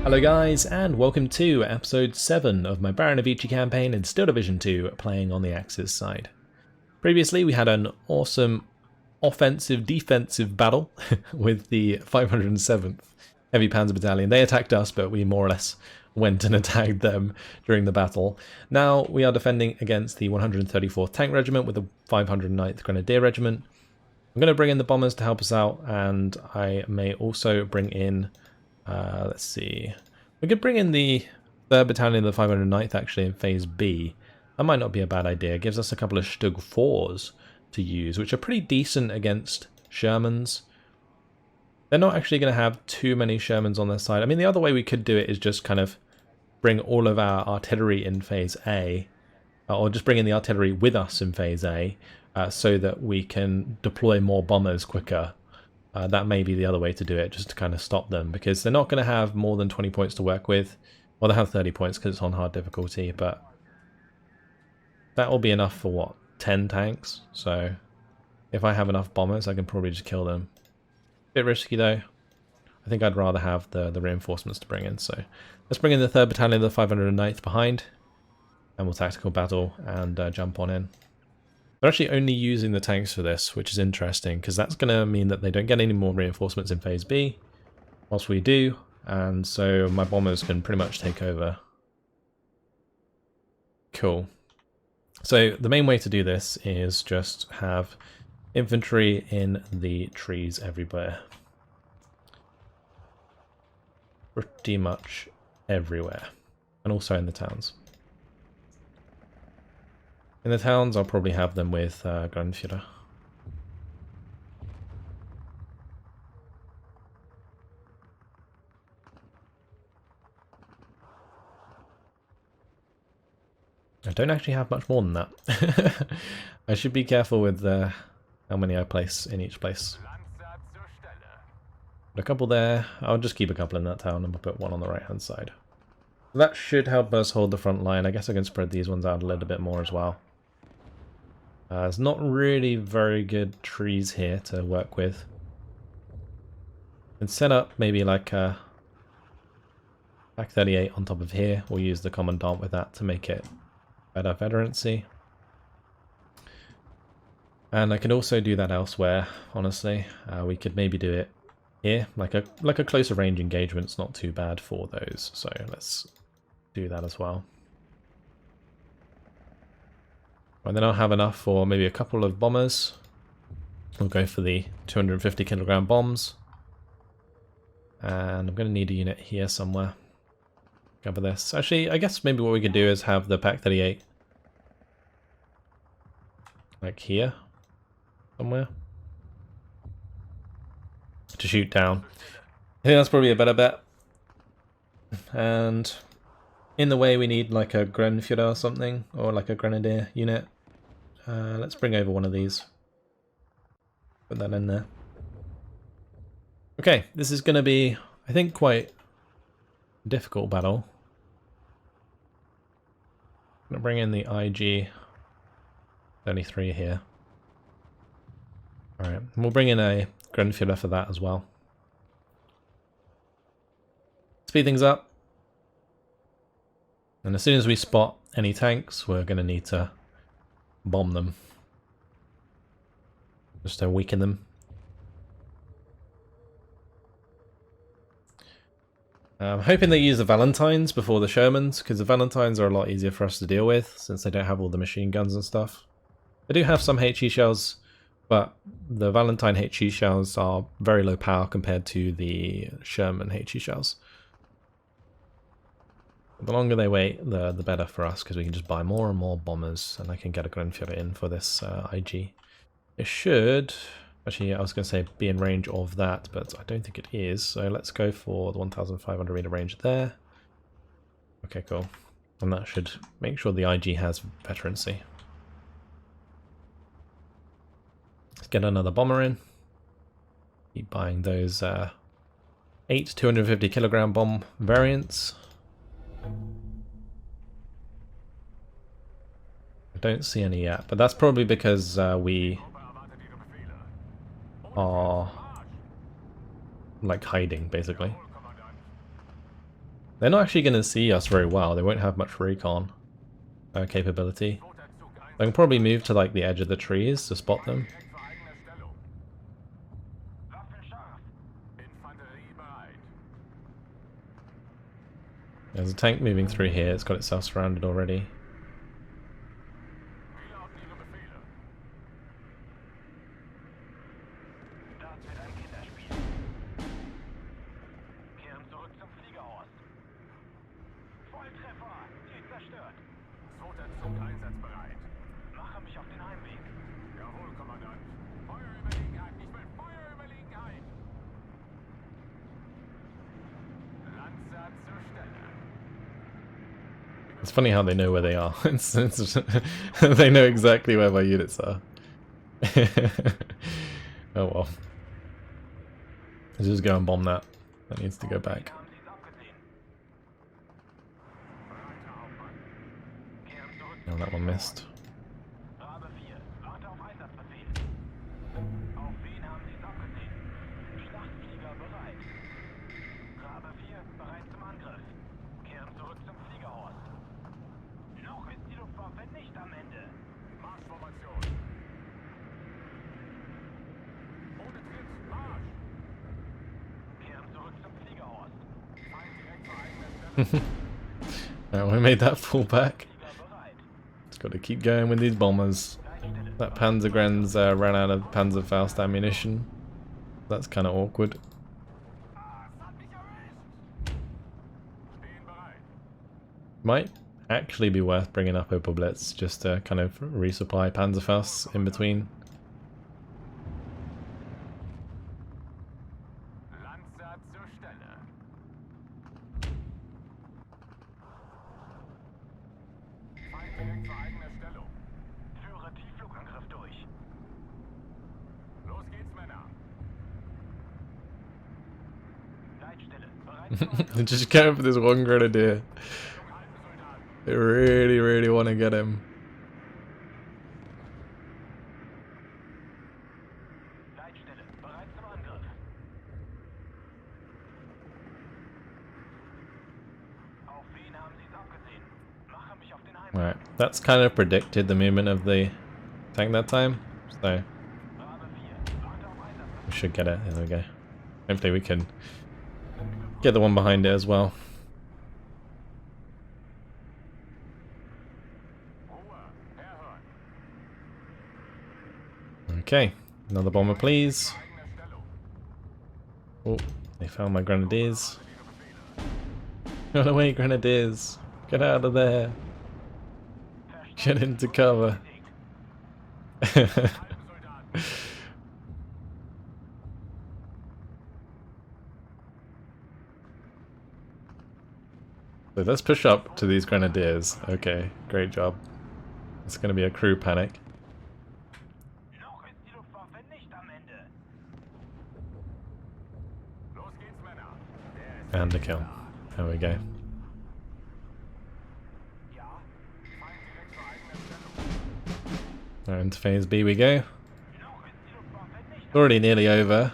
Hello guys, and welcome to episode 7 of my Baranavichy campaign in Steel Division 2, playing on the Axis side. Previously we had an awesome offensive-defensive battle with the 507th Heavy Panzer Battalion. They attacked us, but we more or less went and attacked them during the battle. Now we are defending against the 134th Tank Regiment with the 509th Grenadier Regiment. I'm going to bring in the bombers to help us out, and I may also bring in let's see. We could bring in the 3rd Battalion of the 509th actually in Phase B. That might not be a bad idea. It gives us a couple of Stug 4s to use, which are pretty decent against Shermans. They're not actually going to have too many Shermans on their side. I mean, the other way we could do it is just kind of bring all of our artillery in Phase A, or just bring in the artillery with us in Phase A, so that we can deploy more bombers quicker. That may be the other way to do it, just to kind of stop them, because they're not going to have more than 20 points to work with. Well, they have 30 points because it's on hard difficulty, but that will be enough for, what, 10 tanks? So if I have enough bombers, I can probably just kill them. Bit risky, though. I think I'd rather have the reinforcements to bring in. So let's bring in the 3rd Battalion of the 509th behind, and we'll tactical battle and jump on in. They're actually only using the tanks for this, which is interesting, because that's going to mean that they don't get any more reinforcements in Phase B, whilst we do, and so my bombers can pretty much take over. Cool. So the main way to do this is just have infantry in the trees everywhere. Pretty much everywhere, and also in the towns. In the towns, I'll probably have them with Grenadier. I don't actually have much more than that. I should be careful with how many I place in each place. Put a couple there. I'll just keep a couple in that town and we'll put one on the right-hand side. That should help us hold the front line. I guess I can spread these ones out a little bit more as well. There's not really very good trees here to work with. And set up maybe like a Pack 38 on top of here. We'll use the Commandant with that to make it better veterancy. And I can also do that elsewhere, honestly. We could maybe do it here. Like a closer range engagement's not too bad for those. So let's do that as well. And then I'll have enough for maybe a couple of bombers. We'll go for the 250 kilogram bombs. And I'm going to need a unit here somewhere. Cover this. Actually, I guess maybe what we could do is have the Pack 38 like here somewhere to shoot down. I think that's probably a better bet. And in the way we need like a Grenadier or something, or like a Grenadier unit. Let's bring over one of these. Put that in there. Okay, this is going to be, I think, quite a difficult battle. I'm going to bring in the IG 33 here. Alright, and we'll bring in a Grenadier for that as well. Speed things up. And as soon as we spot any tanks, we're going to need to bomb them. Just to weaken them. I'm hoping they use the Valentines before the Shermans, because the Valentines are a lot easier for us to deal with, since they don't have all the machine guns and stuff. They do have some HE shells, but the Valentine HE shells are very low power compared to the Sherman HE shells. The longer they wait, the better for us, because we can just buy more and more bombers, and I can get a Grenadier in for this IG. It should, actually I was going to say be in range of that, but I don't think it is, so let's go for the 1,500 meter range there. Okay, cool. And that should make sure the IG has veterancy. Let's get another bomber in. Keep buying those 8 250 kilogram bomb variants. I don't see any yet, but that's probably because we are like hiding, basically. They're not actually going to see us very well. They won't have much recon capability. I can probably move to like the edge of the trees to spot them. There's a tank moving through here. It's got itself surrounded already. It's funny how they know where they are. They know exactly where my units are. Oh well. Let's just go and bomb that. That needs to go back. Oh, that one missed. Right, we made that fall back. Just got to keep going with these bombers. That Panzergrenz ran out of Panzerfaust ammunition. That's kind of awkward. Might actually be worth bringing up Oberblitz just to kind of resupply Panzerfausts in between. Just going for this one grenadier. They really, really want to get him. Alright, that's kind of predicted the movement of the tank that time, so we should get it. There we go. Hopefully we can get the one behind it as well. Okay, another bomber please. Oh, they found my grenadiers. Run away, grenadiers! Get out of there! Get into cover! So let's push up to these grenadiers. Okay, great job. It's going to be a crew panic. And a kill. There we go. Right, into phase B we go. It's already nearly over.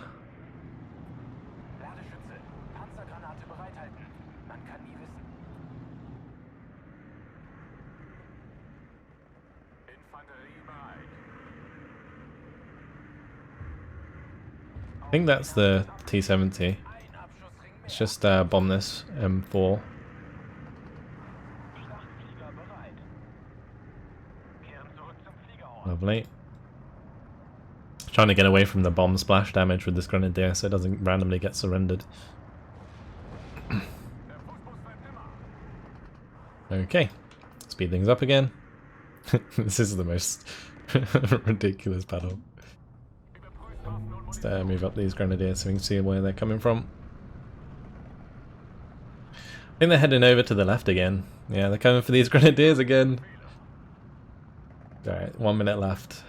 I think that's the T-70. Let's just bomb this M4. Lovely. Trying to get away from the bomb splash damage with this grenadier so it doesn't randomly get surrendered. Okay, speed things up again. This is the most ridiculous battle. Let's move up these grenadiers so we can see where they're coming from. I think they're heading over to the left again. Yeah, they're coming for these grenadiers again. Alright, 1 minute left.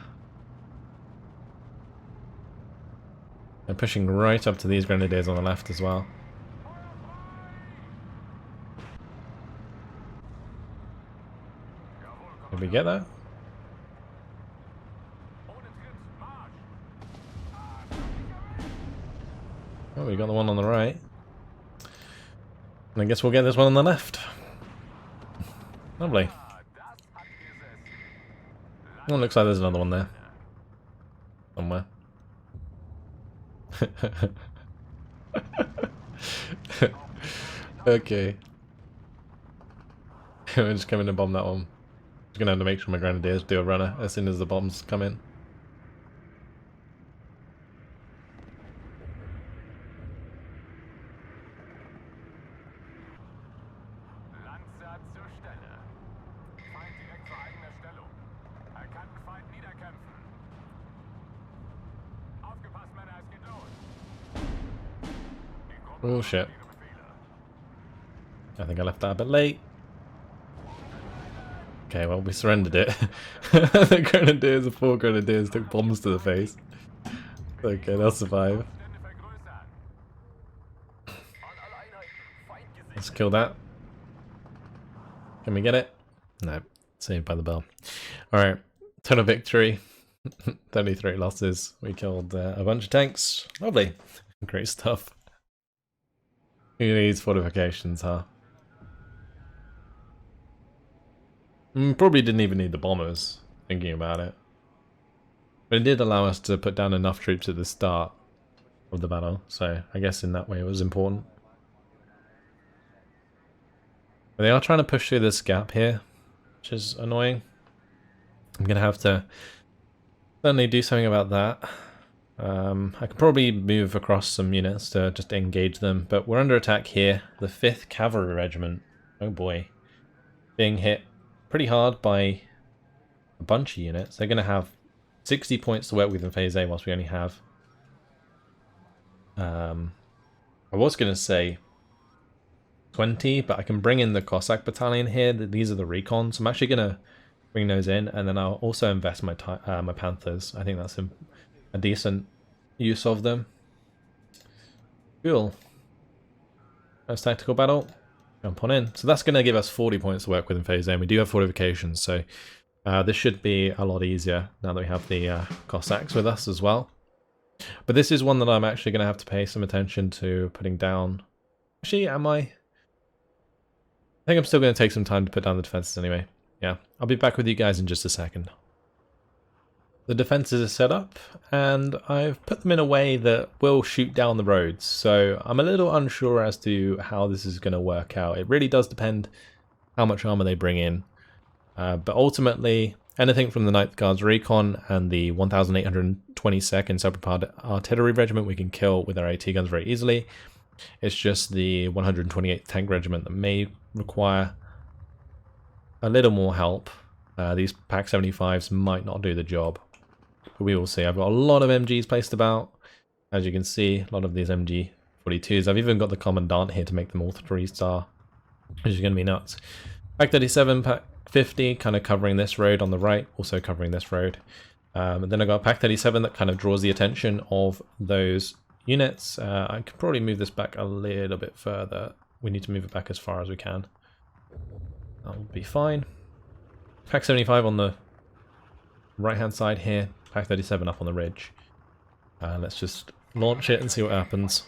They're pushing right up to these grenadiers on the left as well. Did we get that? Oh, we got the one on the right. I guess we'll get this one on the left. Lovely. Oh, looks like there's another one there. Somewhere. Okay. We're just coming to bomb that one. Just gonna have to make sure my grenadiers do a runner as soon as the bombs come in. Oh shit. I think I left that a bit late. Okay, well, we surrendered it. The grenadiers, the 4 grenadiers took bombs to the face. Okay, they'll survive. Let's kill that. Can we get it? No. Saved by the bell. Alright, total victory. 33 losses. We killed a bunch of tanks. Lovely. Great stuff. Who needs fortifications, huh? Probably didn't even need the bombers, thinking about it. But it did allow us to put down enough troops at the start of the battle, so I guess in that way it was important. But they are trying to push through this gap here, which is annoying. I'm going to have to certainly do something about that. I could probably move across some units to just engage them, but we're under attack here. The 5th Cavalry Regiment, oh boy, being hit pretty hard by a bunch of units. They're going to have 60 points to work with in Phase A, whilst we only have... I was going to say 20, but I can bring in the Cossack Battalion here. These are the recons. I'm actually going to bring those in, and then I'll also invest my Panthers. I think that's a decent use of them. Cool. First tactical battle. Jump on in. So that's going to give us 40 points to work with in Phase A, and we do have fortifications, so this should be a lot easier now that we have the Cossacks with us as well. But this is one that I'm actually going to have to pay some attention to putting down. Actually, am I? I think I'm still going to take some time to put down the defenses anyway. Yeah, I'll be back with you guys in just a second. The defenses are set up, and I've put them in a way that will shoot down the roads, so I'm a little unsure as to how this is going to work out. It really does depend how much armor they bring in, but ultimately, anything from the 9th Guards Recon and the 1822nd Self-Prepared Artillery Regiment we can kill with our AT guns very easily. It's just the 128th Tank Regiment that may require a little more help. These Pak 75s might not do the job. But we will see. I've got a lot of MGs placed about. As you can see, a lot of these MG 42s. I've even got the Commandant here to make them all 3-star, which is going to be nuts. Pak 37, Pak 50 kind of covering this road on the right, also covering this road. And then I've got Pak 37 that kind of draws the attention of those units. I could probably move this back a little bit further. We need to move it back as far as we can. That will be fine. Pak 75 on the right hand side here. Pak 37 up on the ridge. Let's just launch it and see what happens.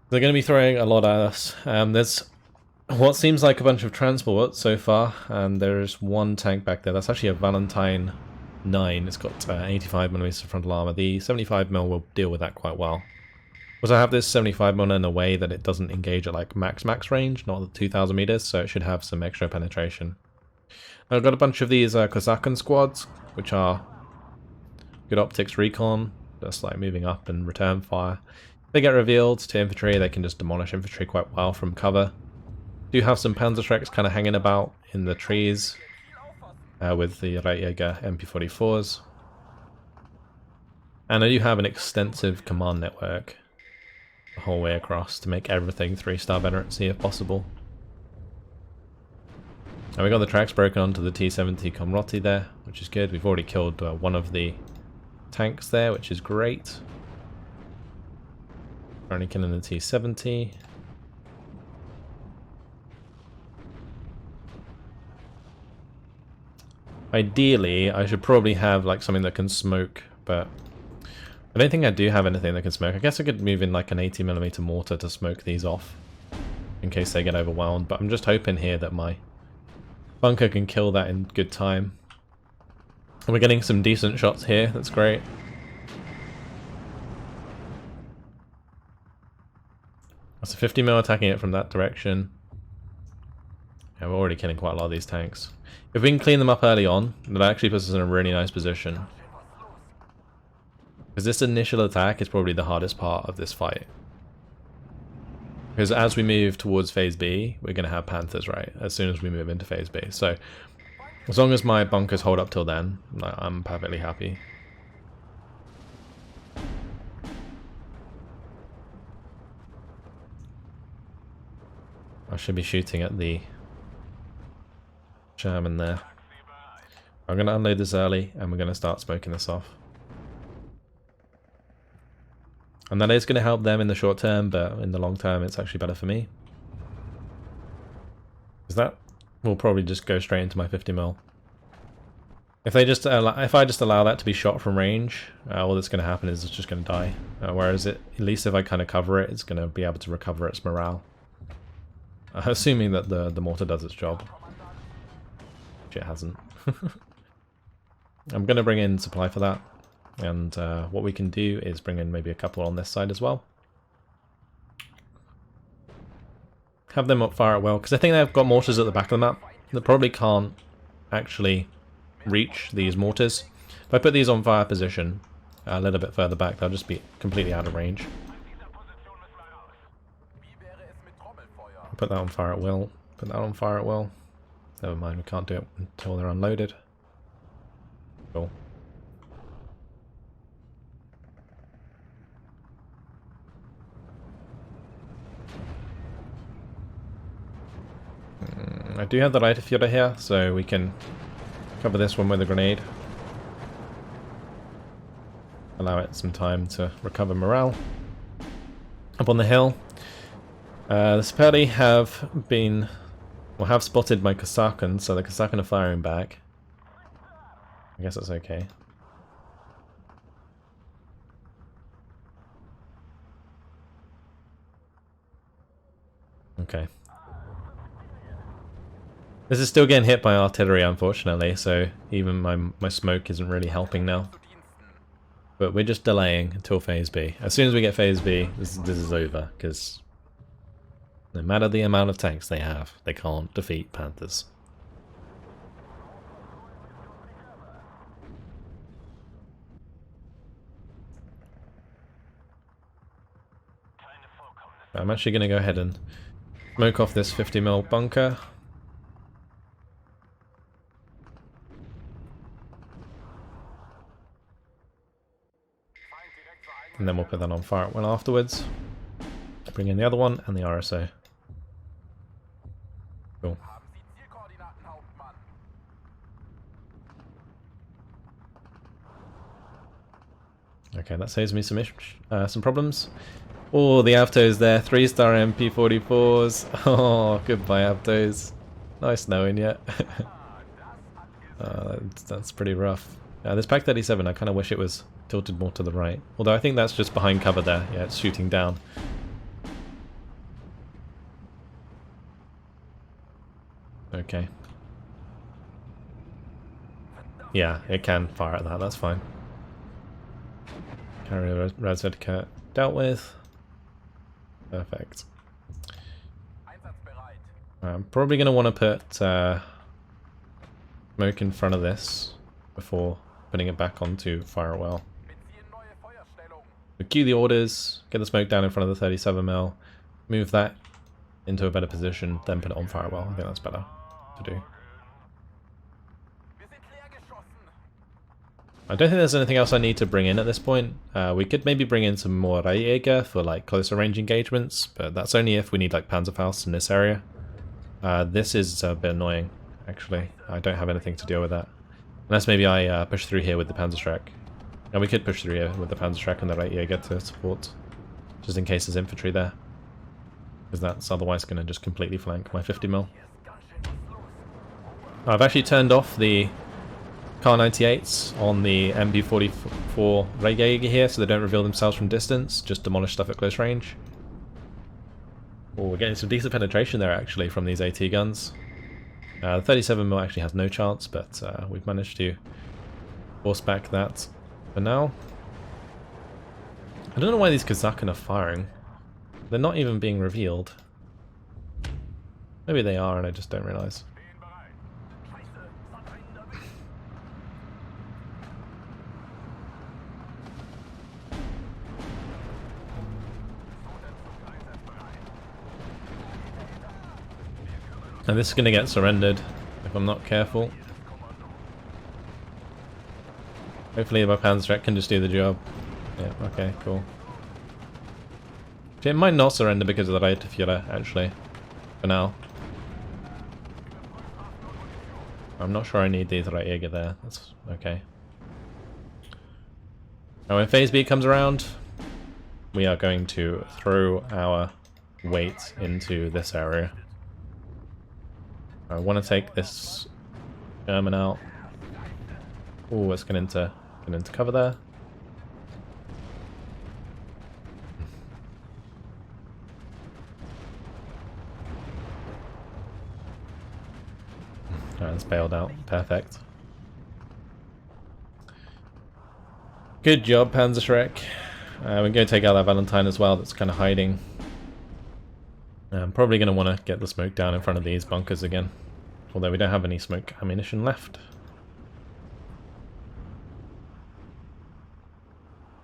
They're going to be throwing a lot at us. There's what seems like a bunch of transports so far, and there's one tank back there. That's actually a Valentine 9. It's got 85mm frontal armor. The 75mm will deal with that quite well. Because I have this 75mm in a way that it doesn't engage at like max range, not at 2,000 meters, so it should have some extra penetration. I've got a bunch of these Kosakan squads, which are good optics recon, just like moving up and return fire. If they get revealed to infantry, they can just demolish infantry quite well from cover. Do have some Panzerschrecks kind of hanging about in the trees with the Reitjäger MP44s. And I do have an extensive command network the whole way across to make everything 3-star veterancy if possible. And we got the tracks broken onto the T-70 Komrotti there, which is good. We've already killed one of the tanks there, which is great. Currently killing the T-70. Ideally, I should probably have like something that can smoke, but I don't think I do have anything that can smoke. I guess I could move in like an 80mm mortar to smoke these off in case they get overwhelmed, but I'm just hoping here that my bunker can kill that in good time. And we're getting some decent shots here, that's great. That's a 50mm attacking it from that direction. Yeah, we're already killing quite a lot of these tanks. If we can clean them up early on, that actually puts us in a really nice position. Because this initial attack is probably the hardest part of this fight. Because as we move towards Phase B, we're going to have Panthers, right? As soon as we move into Phase B. So, as long as my bunkers hold up till then, I'm perfectly happy. I should be shooting at the Sherman there. I'm going to unload this early, and we're going to start smoking this off. And that is going to help them in the short term, but in the long term it's actually better for me. Because that will probably just go straight into my 50mm. If I just allow that to be shot from range, all that's going to happen is it's just going to die. Whereas at least if I kind of cover it, it's going to be able to recover its morale. Assuming that the mortar does its job. Which it hasn't. I'm going to bring in supply for that. And what we can do is bring in maybe a couple on this side as well. Have them up fire at will, because I think they've got mortars at the back of the map. They probably can't actually reach these mortars. If I put these on fire position a little bit further back, they'll just be completely out of range. Put that on fire at will. Put that on fire at will. Never mind, we can't do it until they're unloaded. Cool. I do have the lighter fodder here, so we can cover this one with a grenade. Allow it some time to recover morale. Up on the hill, the Sepeli have been, well, have spotted my Kosakan, so the Kosakan are firing back. I guess that's okay. Okay. This is still getting hit by artillery, unfortunately, so even my smoke isn't really helping now. But we're just delaying until Phase B. As soon as we get Phase B, this is over, because no matter the amount of tanks they have, they can't defeat Panthers. I'm actually going to go ahead and smoke off this 50mm bunker. And then we'll put that on fire at will afterwards. Bring in the other one and the RSO. Cool. Okay, that saves me some problems. Oh, the Avtos there, 3-star MP44s. Oh, goodbye Avtos. Nice knowing you. That's pretty rough. This Pack 37, I kind of wish it was tilted more to the right. Although I think that's just behind cover there. Yeah, it's shooting down. Okay. Yeah, it can fire at that, that's fine. Carrier res etiquette dealt with. Perfect. I'm probably going to want to put smoke in front of this before putting it back onto firewall. We cue the orders, get the smoke down in front of the 37mm, move that into a better position, then put it on firewall. I think that's better to do. I don't think there's anything else I need to bring in at this point. We could maybe bring in some more Jäger for like closer range engagements, but that's only if we need like Panzerfaust in this area. This is a bit annoying, actually. I don't have anything to deal with that. Unless maybe I push through here with the Panzerschreck. And we could push through here with the Panzerschreck and the Jäger to support, just in case there's infantry there. Because that's otherwise going to just completely flank my 50mm. I've actually turned off the Kar 98s on the MP44 Rayjager here, so they don't reveal themselves from distance, just demolish stuff at close range. Oh, we're getting some decent penetration there actually from these AT guns. The 37mm actually has no chance, but we've managed to force back that for now. I don't know why these Kazakhs are firing. They're not even being revealed. Maybe they are and I just don't realise. And this is going to get surrendered if I'm not careful. Hopefully my Panzerwreck can just do the job. Yeah, okay, cool. It might not surrender because of the Reiterführer, actually, for now. I'm not sure I need these Reitjäger there, that's okay. Now when Phase B comes around, we are going to throw our weight into this area. I want to take this German out. Oh, let's get into cover there. Alright, it's bailed out. Perfect. Good job, Panzerschreck. We're going to take out that Valentine as well, that's kind of hiding. I'm probably going to want to get the smoke down in front of these bunkers again. Although we don't have any smoke ammunition left.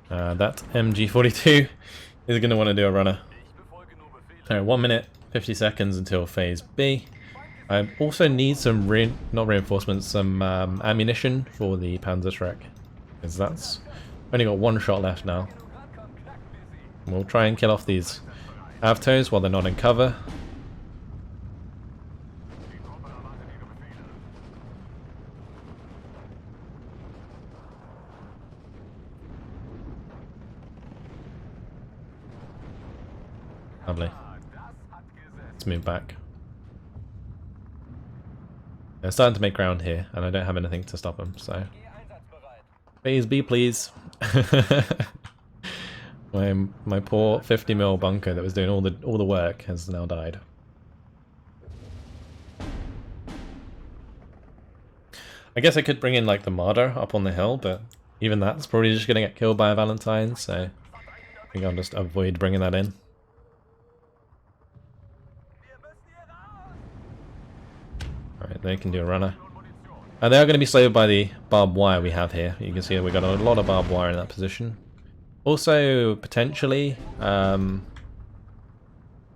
That MG42 is going to want to do a runner. Alright, 1 minute, 50 seconds until Phase B. I also need some, not reinforcements, some ammunition for the Panzerschreck. Because that's only got 1 shot left now. We'll try and kill off these Avtos while they're not in cover. Lovely. Let's move back. They're starting to make ground here, and I don't have anything to stop them, so... Phase B, please. my poor 50mm bunker that was doing all the work has now died. I guess I could bring in like the Marder up on the hill, but even that's probably just going to get killed by a Valentine, so I think I'll just avoid bringing that in. Alright, they can do a runner. And they are going to be slowed by the barbed wire we have here. You can see we've got a lot of barbed wire in that position. Also, potentially,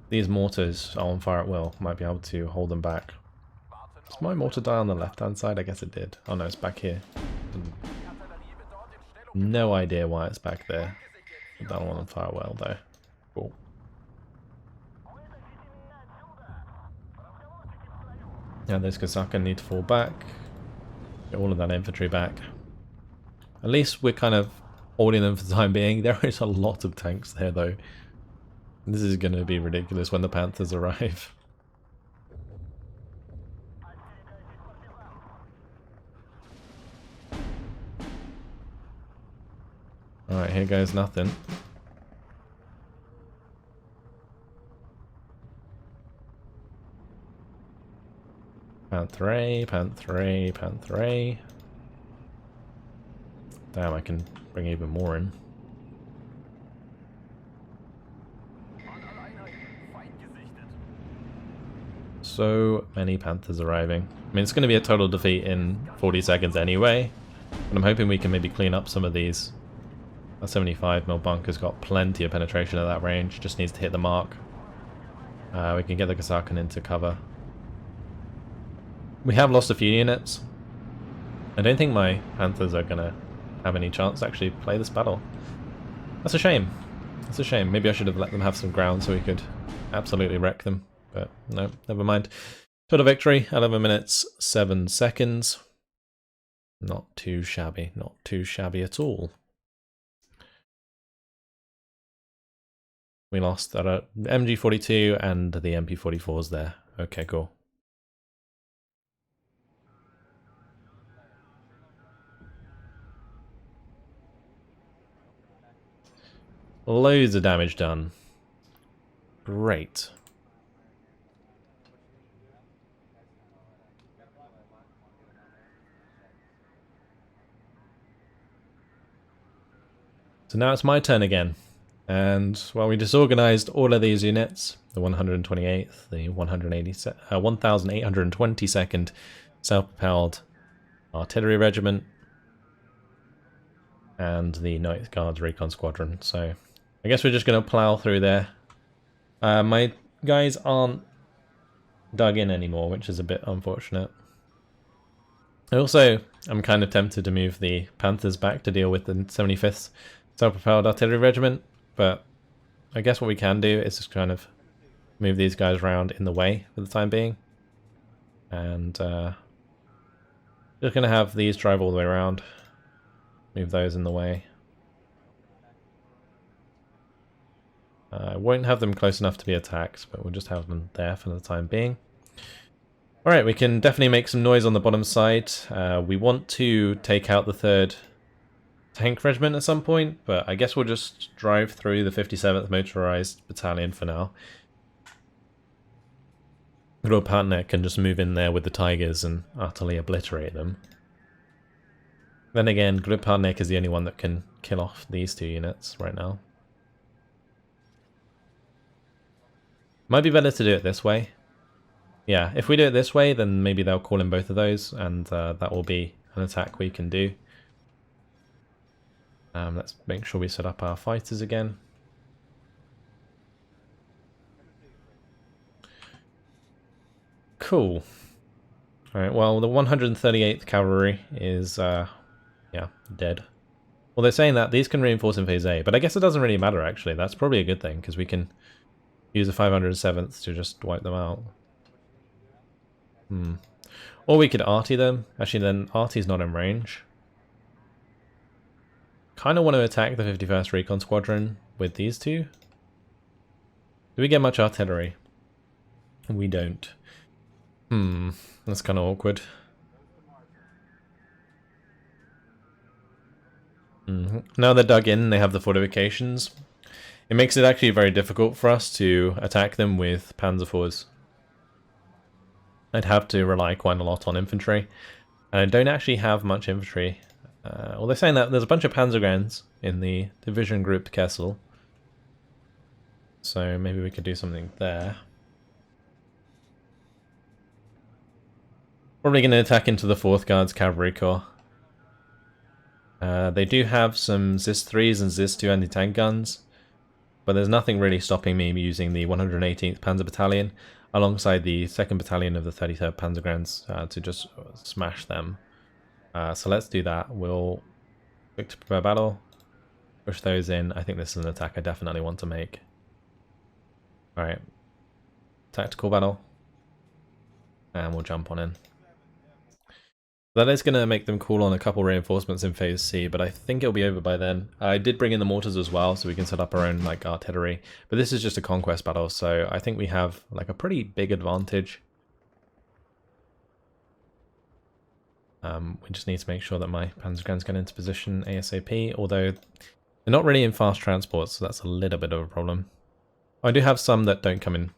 these mortars are on fire at will. Might be able to hold them back. Does my mortar die on the left-hand side? I guess it did. Oh no, it's back here. No idea why it's back there. That one on fire well, though. Cool. Yeah, those Kosakin need to fall back. Get all of that infantry back. At least we're kind of holding them for the time being. There is a lot of tanks there, though. This is going to be ridiculous when the Panthers arrive. Alright, here goes nothing. Panther. Damn, I can bring even more in. So many Panthers arriving. I mean, it's going to be a total defeat in 40 seconds anyway. But I'm hoping we can maybe clean up some of these. That 75mm bunker's got plenty of penetration at that range. Just needs to hit the mark. We can get the Kazakhstan into cover. We have lost a few units. I don't think my Panthers are going to have any chance to actually play this battle. That's a shame. That's a shame. Maybe I should have let them have some ground so we could absolutely wreck them. But no, never mind. Total victory, 11 minutes, 7 seconds. Not too shabby. Not too shabby at all. We lost that MG42 and the MP44s there. Okay, cool. Loads of damage done. Great. So now it's my turn again. And, well, we disorganized all of these units. The 128th, the 1822nd Self-Propelled Artillery Regiment, and the 9th Guards Recon Squadron. So I guess we're just going to plow through there. My guys aren't dug in anymore, which is a bit unfortunate. Also, I'm kind of tempted to move the Panthers back to deal with the 75th Self-Propelled Artillery Regiment, but I guess what we can do is just kind of move these guys around in the way for the time being. And just going to have these drive all the way around. Move those in the way. I won't have them close enough to be attacked, but we'll just have them there for the time being. Alright, we can definitely make some noise on the bottom side. We want to take out the 3rd Tank Regiment at some point, but I guess we'll just drive through the 57th Motorized Battalion for now. Little partner can just move in there with the Tigers and utterly obliterate them. Then again, Gripparnek is the only one that can kill off these 2 units right now. Might be better to do it this way. Yeah, if we do it this way, then maybe they'll call in both of those, and that will be an attack we can do. Let's make sure we set up our fighters again. Cool. Alright, well, the 138th Cavalry is, yeah, dead. Well, they're saying that these can reinforce in Phase A, but I guess it doesn't really matter, actually. That's probably a good thing, because we can use the 507th to just wipe them out. Or we could arty them. Actually, then arty's not in range. Kind of want to attack the 51st Recon Squadron with these 2. Do we get much artillery? We don't. That's kind of awkward. Now they're dug in, they have the fortifications. It makes it actually very difficult for us to attack them with Panzer IVs. I'd have to rely quite a lot on infantry. And I don't actually have much infantry. Well, they're saying that there's a bunch of Panzergrens in the division group Kessel. So maybe we could do something there. Probably going to attack into the 4th Guards Cavalry Corps. They do have some ZIS-3s and ZIS-2 anti-tank guns, but there's nothing really stopping me using the 118th Panzer Battalion alongside the 2nd Battalion of the 33rd Panzergrens to just smash them. So let's do that. We'll click to prepare battle, push those in. I think this is an attack I definitely want to make. Alright, tactical battle, and we'll jump on in. That is going to make them call on a couple reinforcements in Phase C, but I think it'll be over by then. I did bring in the mortars as well, so we can set up our own like artillery. But this is just a conquest battle, so I think we have like a pretty big advantage. We just need to make sure that my Panzergrens get into position ASAP, although they're not really in fast transport, so that's a little bit of a problem. I do have some that don't come in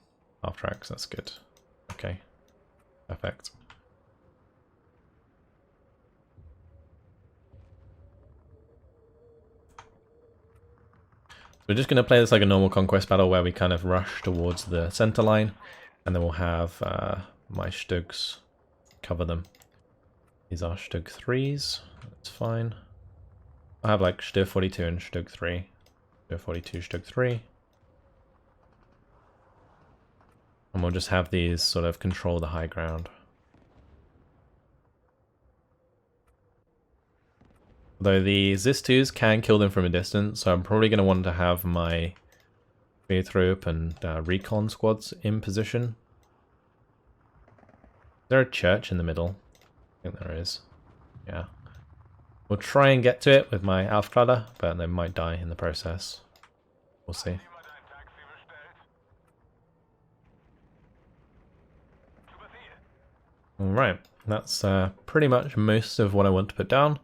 half tracks, that's good. Okay, perfect. We're just going to play this like a normal conquest battle where we kind of rush towards the center line, and then we'll have my Stugs cover them. These are Stug 3s, that's fine. I have like Stug 42 and Stug 3. Stug 42, Stug 3. And we'll just have these sort of control the high ground. Though the ZIS-2s can kill them from a distance, so I'm probably going to want to have my Spearthroop and recon squads in position. Is there a church in the middle? I think there is. Yeah. We'll try and get to it with my Aufkleider, but they might die in the process. We'll see. Alright, that's pretty much most of what I want to put down.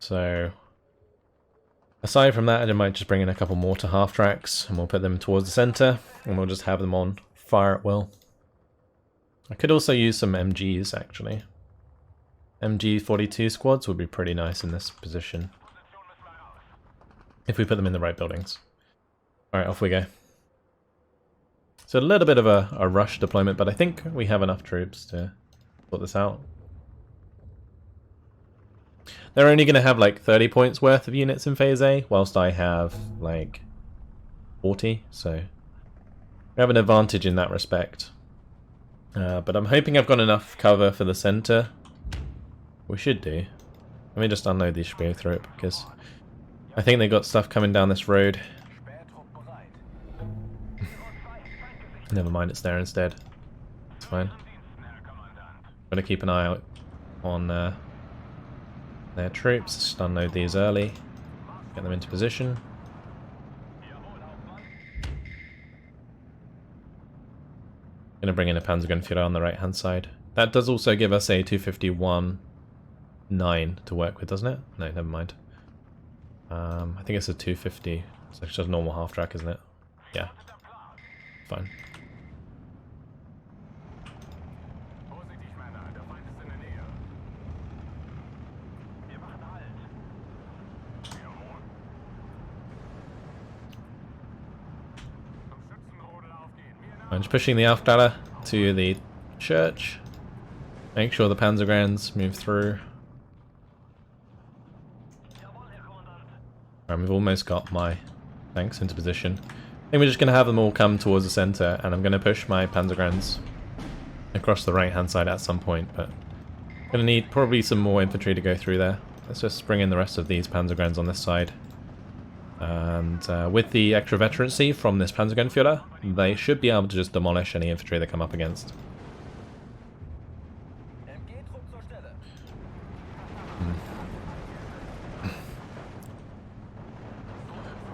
So aside from that, I might just bring in a couple more to half tracks, and we'll put them towards the center, and we'll just have them on fire at will. I could also use some MGs, actually. MG-42 squads would be pretty nice in this position, if we put them in the right buildings. Alright, off we go. So a little bit of a rush deployment, but I think we have enough troops to sort this out. They're only going to have like 30 points worth of units in Phase A, whilst I have like 40, so we have an advantage in that respect. But I'm hoping I've got enough cover for the center. We should do. Let me just unload these spear through it, because I think they got stuff coming down this road. Never mind, it's there instead. It's fine. Gotta keep an eye out on their troops. Just unload these early. Get them into position. Gonna bring in a Panzergrenführer on the right hand side. That does also give us a 251-9 to work with, doesn't it? No, never mind. I think it's a 250. So it's just normal half track, isn't it? Yeah. Fine. I'm just pushing the Aufklärer to the church. Make sure the Panzergrens move through. Alright, we've almost got my tanks into position. I think we're just going to have them all come towards the centre, and I'm going to push my Panzergrens across the right hand side at some point, but I'm going to need probably some more infantry to go through there. Let's just bring in the rest of these Panzergrens on this side. And with the extra veterancy from this Panzergrenführer, they should be able to just demolish any infantry they come up against.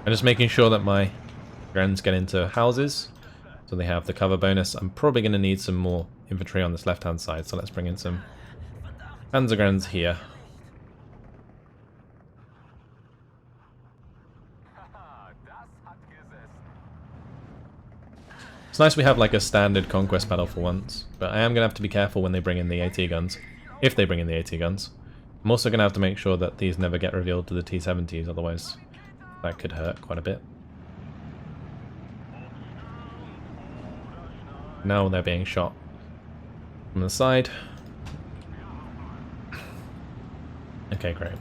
I'm just making sure that my Grens get into houses, so they have the cover bonus. I'm probably going to need some more infantry on this left-hand side, so let's bring in some Panzergrens here. It's nice we have like a standard conquest battle for once, but I am going to have to be careful when they bring in the AT guns, if they bring in the AT guns. I'm also going to have to make sure that these never get revealed to the T-70s, otherwise that could hurt quite a bit. Now they're being shot from the side. Okay, great.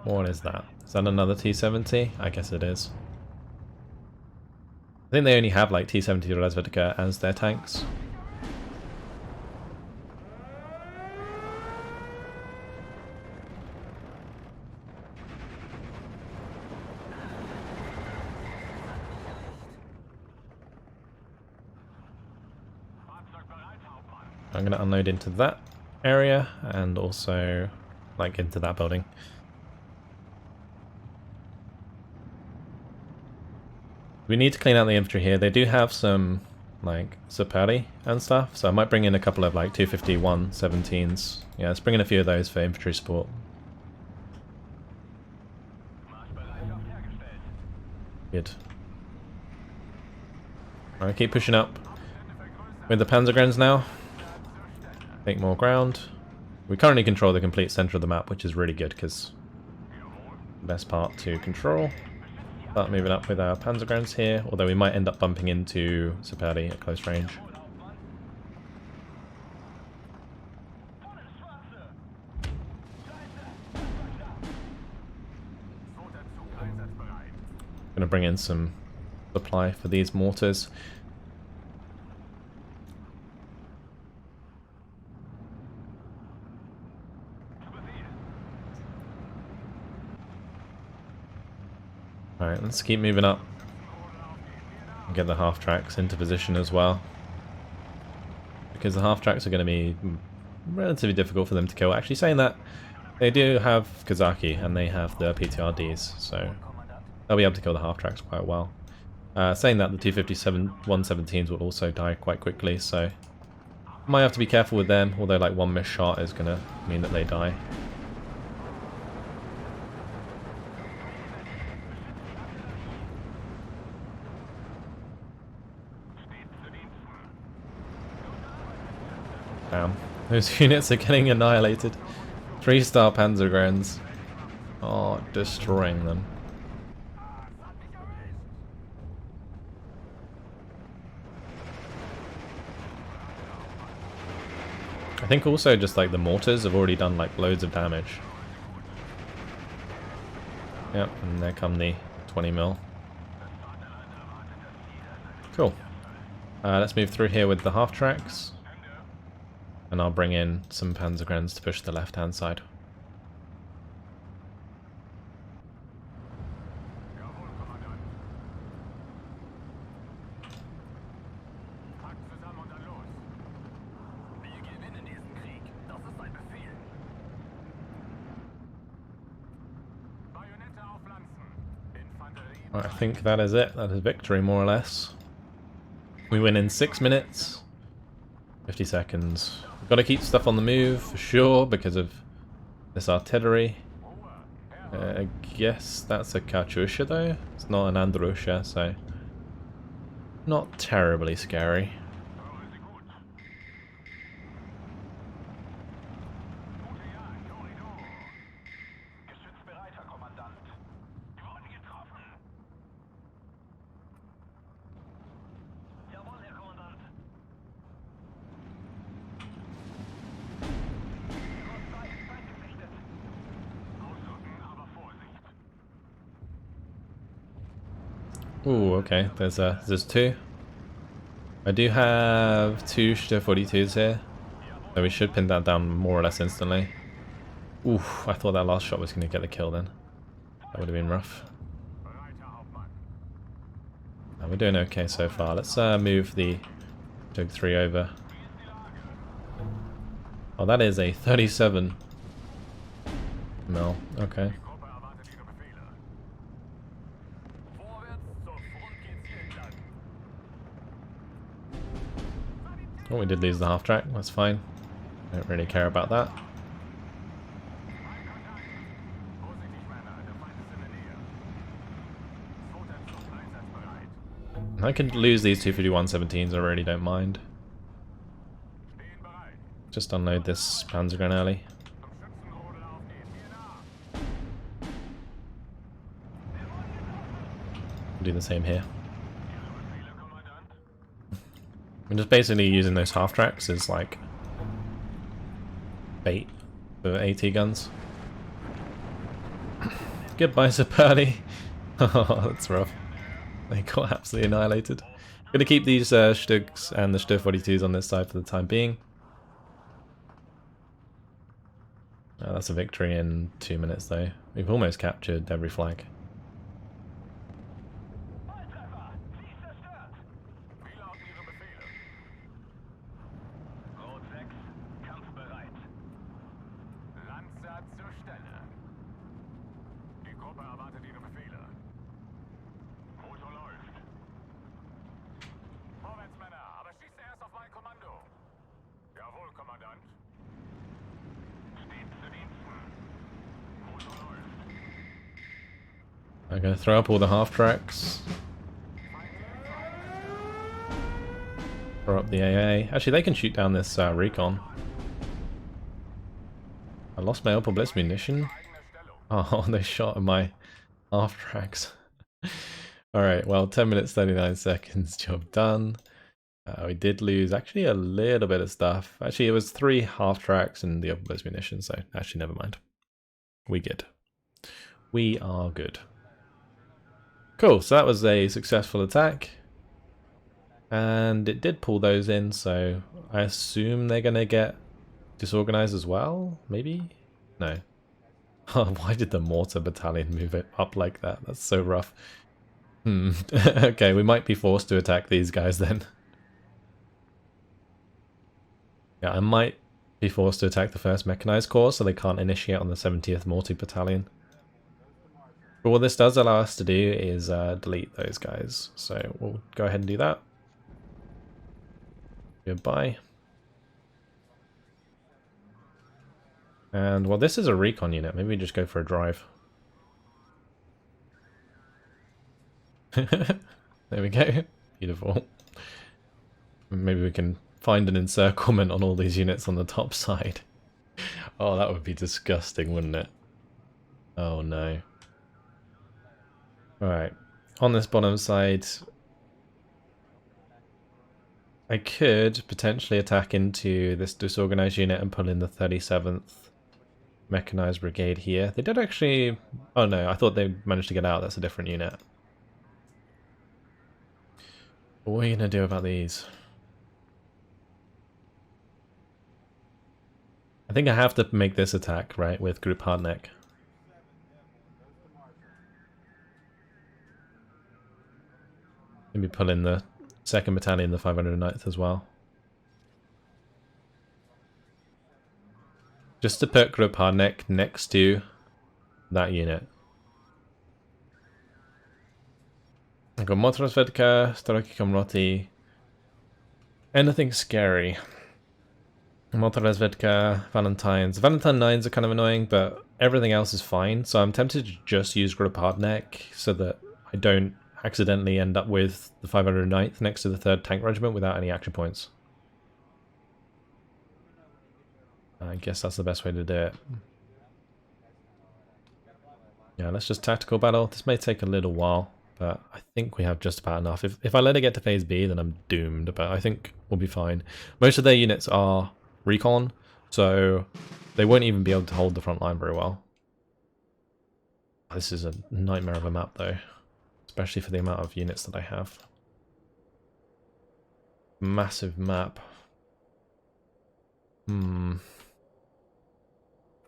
What is that? Is that another T-70? I guess it is. I think they only have like T-70 Resvedika as their tanks. I'm going to unload into that area and also like into that building. We need to clean out the infantry here. They do have some like Sapari and stuff, so I might bring in a couple of like 251-17s. Yeah, let's bring in a few of those for infantry support. Good. Alright, keep pushing up with the Panzergrens now. Take more ground. We currently control the complete center of the map, which is really good because the best part to control. Start moving up with our Panzergrens here, although we might end up bumping into Sapari at close range. Gonna bring in some supply for these mortars. Alright, let's keep moving up and get the half tracks into position as well, because the half tracks are going to be relatively difficult for them to kill. Actually, saying that, they do have Kazaki and they have the PTRDs, so they'll be able to kill the half tracks quite well. Saying that, the 257 117s will also die quite quickly, so might have to be careful with them, although like one missed shot is going to mean that they die. Damn, those units are getting annihilated. 3-star Panzergrenz are destroying them. I think also just like the mortars have already done like loads of damage. Yep, and there come the 20 mil. Cool. Let's move through here with the half tracks. And I'll bring in some Panzergrenz to push the left hand side. I think that is it. That is victory, more or less. We win in 6 minutes. 50 seconds. We've got to keep stuff on the move, for sure, because of this artillery. I guess that's a Katyusha, though. It's not an Andrusha, so not terribly scary. Ooh, okay. There's two. I do have 2 St-42s here, so we should pin that down more or less instantly. Oof, I thought that last shot was going to get the kill then. That would have been rough. We're doing okay so far. Let's move the Jug 3 over. Oh, that is a 37 mil. Okay. Oh, we did lose the half track. That's fine. Don't really care about that. I could lose these 251-17s, I really don't mind. Just unload this Panzergren early. Do the same here. I'm just basically using those half tracks as like bait for AT guns. Goodbye, Superly. Oh, that's rough. They got absolutely annihilated. Gonna keep these Stugs and the St-42s on this side for the time being. That's a victory in 2 minutes though. We've almost captured every flag. I'm going to throw up all the half tracks. Throw up the AA. Actually, they can shoot down this recon. I lost my Opel Blitz munition. Oh, they shot at my half tracks. Alright, well, 10 minutes 39 seconds, job done. We did lose actually a little bit of stuff. Actually, it was 3 half tracks and the Opel Blitz munition, so actually never mind. We good. We are good. Cool, so that was a successful attack. And it did pull those in, so I assume they're going to get disorganized as well? Maybe? No. Oh, why did the mortar battalion move it up like that? That's so rough. Okay, we might be forced to attack these guys then. Yeah, I might be forced to attack the 1st Mechanized Corps so they can't initiate on the 70th Mortar Battalion. But what this does allow us to do is delete those guys. So we'll go ahead and do that. Goodbye. And well, this is a recon unit. Maybe we just go for a drive. There we go. Beautiful. Maybe we can find an encirclement on all these units on the top side. Oh, that would be disgusting, wouldn't it? Oh no. Alright. On this bottom side, I could potentially attack into this disorganized unit and pull in the 37th Mechanized Brigade here. They did actually... Oh no, I thought they managed to get out. That's a different unit. What are we going to do about these? I think I have to make this attack, right, with Group Hardneck. Maybe pull in the 2nd Battalion, the 509th as well. Just to put Group Hardneck next to that unit. I've got Motorosvedka, Staroki Komroti. Anything scary. Motorosvedka, Valentines. Valentine 9s are kind of annoying, but everything else is fine. So I'm tempted to just use Group Hardneck so that I don't accidentally end up with the 509th next to the 3rd Tank Regiment without any action points. I guess that's the best way to do it. Yeah, let's just tactical battle. This may take a little while, but I think we have just about enough. If I let it get to phase B, then I'm doomed, but I think we'll be fine. Most of their units are recon, so they won't even be able to hold the front line very well. This is a nightmare of a map, though, especially for the amount of units that I have. Massive map.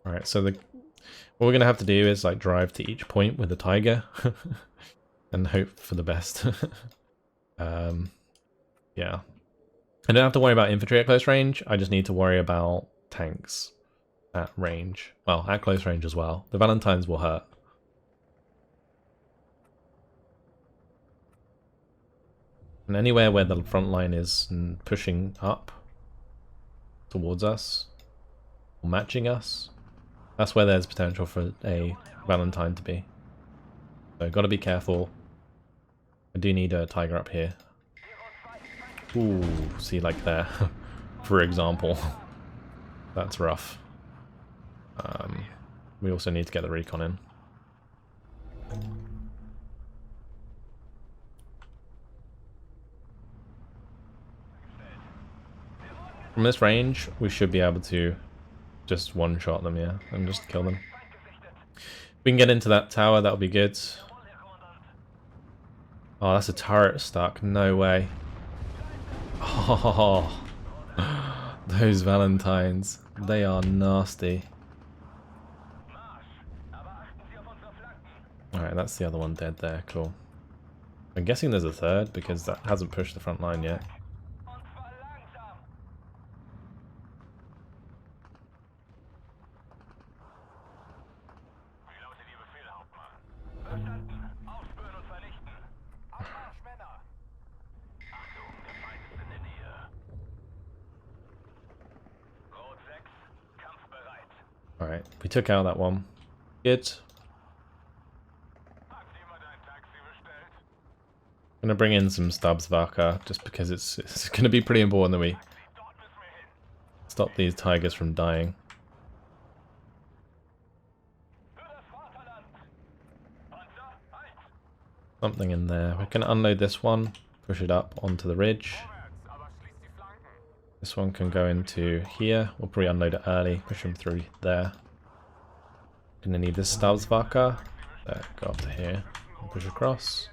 Alright, so what we're going to have to do is like drive to each point with a Tiger and hope for the best. Yeah. I don't have to worry about infantry at close range, I just need to worry about tanks at range. Well, at close range as well. The Valentines will hurt. And anywhere where the front line is pushing up towards us, or matching us, that's where there's potential for a Valentine to be. So gotta be careful. I do need a Tiger up here. Ooh, see like there, for example. That's rough. We also need to get the recon in. From this range, we should be able to just one-shot them, yeah, and just kill them. If we can get into that tower, that'll be good. Oh, that's a turret stuck. No way. Oh, those Valentines. They are nasty. Alright, that's the other one dead there. Cool. I'm guessing there's a third because that hasn't pushed the front line yet. Alright, we took out that one. Good. I'm gonna bring in some Stabsvaca just because it's gonna be pretty important that we stop these tigers from dying. Something in there. We can unload this one, push it up onto the ridge. This one can go into here. We'll probably unload it early, push him through there. Gonna need this Stabsvaca. There, go up to here and push across.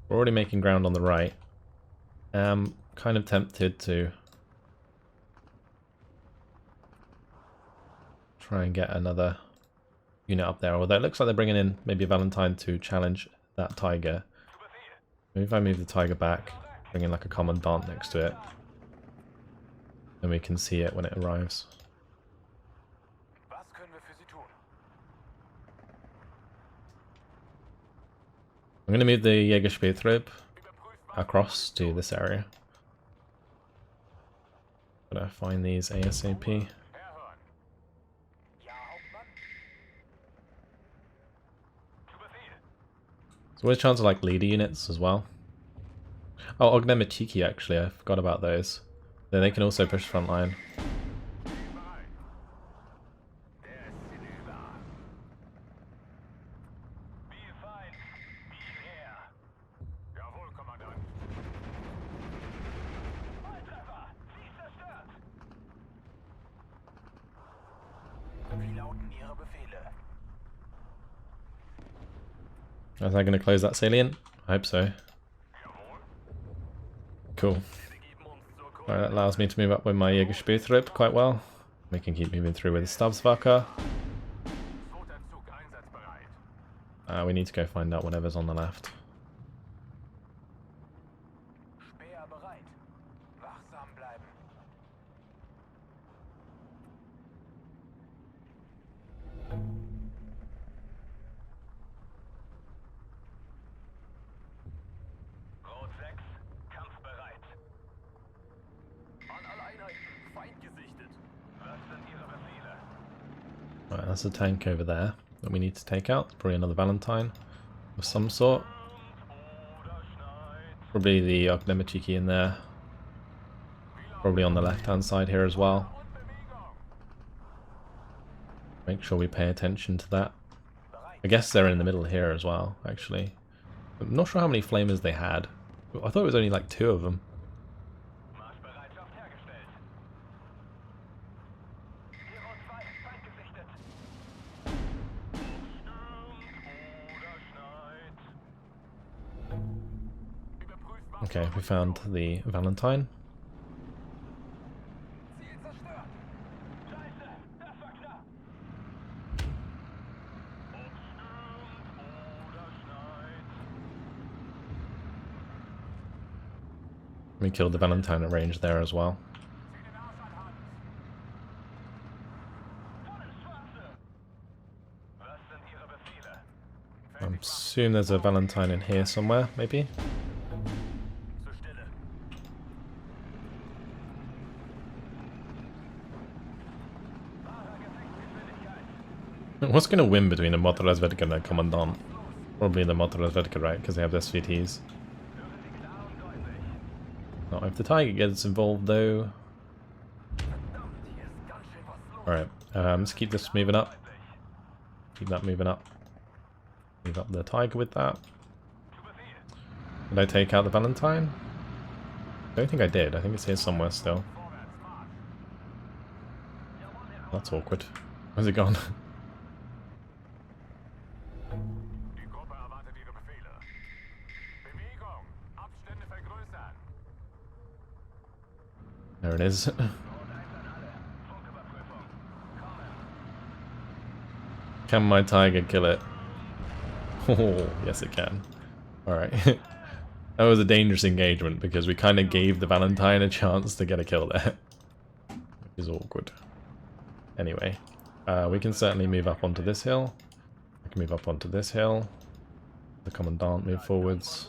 We're already making ground on the right. I'm kind of tempted to try and get another unit up there, although it looks like they're bringing in maybe a Valentine to challenge that Tiger. Maybe if I move the Tiger back, bring in like a Commandant next to it, then we can see it when it arrives. I'm going to move the Jägerspieltrupp across to this area. Gotta find these ASAP. There's always a chance of like leader units as well. Oh, Baranavichy actually, I forgot about those. Then they can also push front line. Is that going to close that salient? I hope so. Cool. Alright, that allows me to move up with my Jägerspieltrupp quite well. We can keep moving through with the Stabswache. We need to go find out whatever's on the left. Right, that's a tank over there that we need to take out. Probably another Valentine of some sort. Probably the Baranavichy in there. Probably on the left hand side here as well. Make sure we pay attention to that. I guess they're in the middle here as well, actually. I'm not sure how many flamers they had. I thought it was only like 2 of them. Okay, we found the Valentine. We killed the Valentine at range there as well. I assume there's a Valentine in here somewhere, maybe? What's going to win between a Motorrazvedka and a Commandant? Probably the Motorrazvedka, right? Because they have SVTs. Not if the Tiger gets involved, though. Alright, let's keep this moving up. Keep that moving up. Move up the Tiger with that. Did I take out the Valentine? I don't think I did. I think it's here somewhere still. That's awkward. Where's it gone? There it is. Can my Tiger kill it? Oh, yes it can. Alright. That was a dangerous engagement because we kind of gave the Valentine a chance to get a kill there. Which is awkward. Anyway, we can certainly move up onto this hill. I can move up onto this hill. The Commandant move forwards.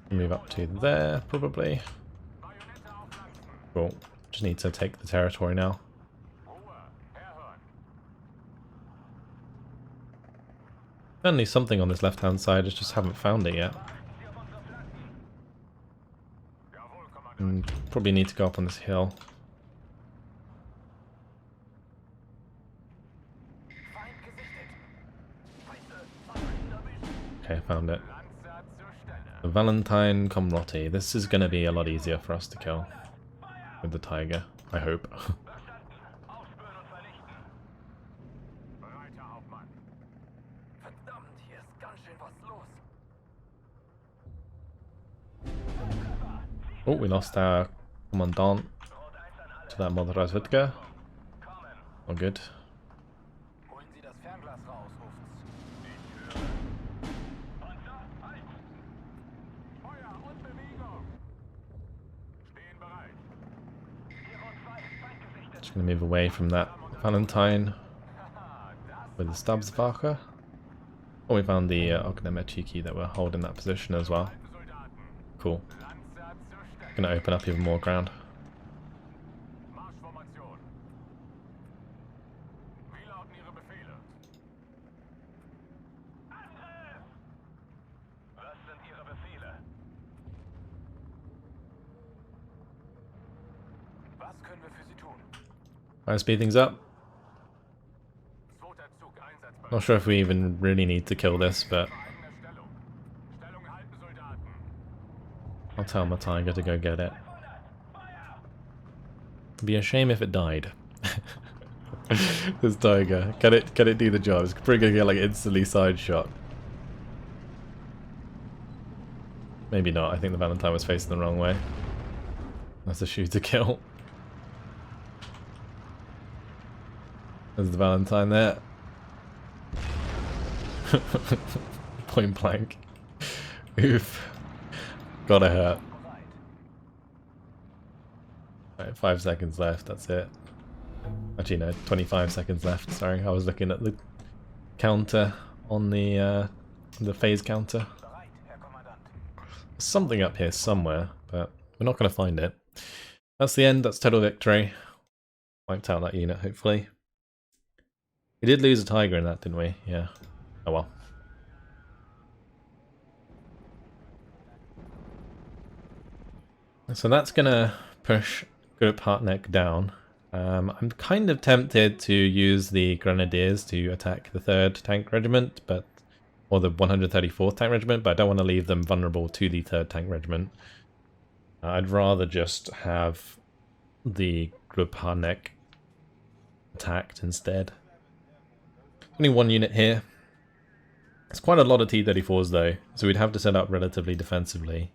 Move up to there, probably. Cool. Just need to take the territory now. Certainly something on this left-hand side, I just haven't found it yet. Probably need to go up on this hill. Okay, found it. The Valentine Comrotti. This is going to be a lot easier for us to kill. With the Tiger, I hope. Oh, we lost our Commandant to that Motorrazvedka. Oh, good. Just gonna move away from that Valentine with the Stabswache. Oh, we found the Baranavichy that were holding that position as well. Cool. Gonna open up even more ground. Try to speed things up. Not sure if we even really need to kill this, but I'll tell my tiger to go get it. It'd be a shame if it died. This tiger, can it do the job? It's probably gonna get like instantly side shot. Maybe not. I think the Valentine was facing the wrong way. That's a shoot to kill. There's the Valentine there. Point blank. Oof. Gotta hurt. Right, 5 seconds left, that's it. Actually no, 25 seconds left, sorry. I was looking at the counter on the phase counter. There's something up here somewhere, but we're not gonna find it. That's the end, that's total victory. Wiped out that unit, hopefully. We did lose a tiger in that, didn't we? Yeah. Oh well. So that's gonna push Partneck down. I'm kind of tempted to use the Grenadiers to attack the 3rd Tank Regiment, or the 134th Tank Regiment, but I don't want to leave them vulnerable to the 3rd Tank Regiment. I'd rather just have the Partneck attacked instead. Only one unit here. It's quite a lot of T-34s though, so we'd have to set up relatively defensively.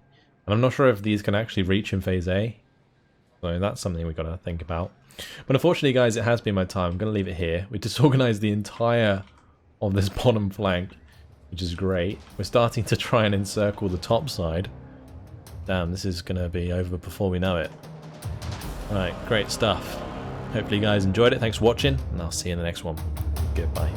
And I'm not sure if these can actually reach in Phase A. So that's something we've got to think about. But unfortunately guys, it has been my time. I'm going to leave it here. We disorganized the entire of this bottom flank, which is great. We're starting to try and encircle the top side. Damn, this is going to be over before we know it. Alright, great stuff. Hopefully you guys enjoyed it. Thanks for watching, and I'll see you in the next one. Goodbye.